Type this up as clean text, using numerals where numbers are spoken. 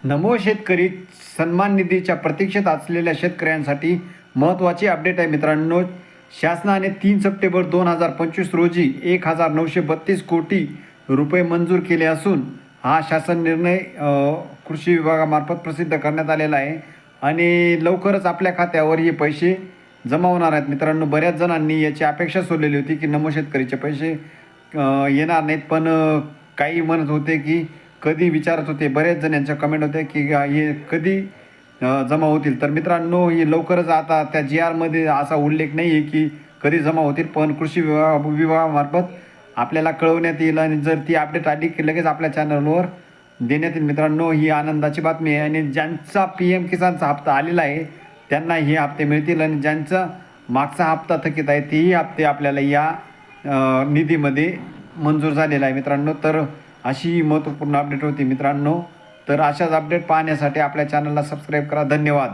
नमो शेतकरी सन्मान निधीच्या प्रतीक्षेत असलेल्या शेतकऱ्यांसाठी महत्त्वाची अपडेट आहे मित्रांनो. शासनाने 3 सप्टेंबर 2025 रोजी 1932 कोटी रुपये मंजूर केले असून हा शासन निर्णय कृषी विभागामार्फत प्रसिद्ध करण्यात आलेला आहे आणि लवकरच आपल्या खात्यावर हे पैसे जमा होणार आहेत. मित्रांनो, बऱ्याच जणांनी याची अपेक्षा सोडलेली होती की नमो शेतकरीचे पैसे येणार नाहीत, पण काही म्हणत होते की कधी विचारत होते. बरेच जण यांच्या कमेंट होते की हे कधी जमा होतील. तर मित्रांनो, हे लवकरच आता त्या GRमध्ये असा उल्लेख नाही आहे की कधी जमा होतील, पण कृषी विभागामार्फत आपल्याला कळवण्यात येईल आणि जर ती अपडेट आली की लगेच आपल्या चॅनलवर देण्यात येईल. मित्रांनो, ही आनंदाची बातमी आहे आणि ज्यांचा PM किसानचा हप्ता आलेला आहे त्यांना हे हप्ते मिळतील आणि ज्यांचा मागचा हप्ता थकीत आहे तेही हप्ते आपल्याला या निधीमध्ये मंजूर झालेला आहे. मित्रांनो, तर अशी महत्त्वपूर्ण अपडेट होती मित्रांनो. तर अशाच अपडेट पाहण्यासाठी आपल्या चॅनलला सबस्क्राईब करा. धन्यवाद.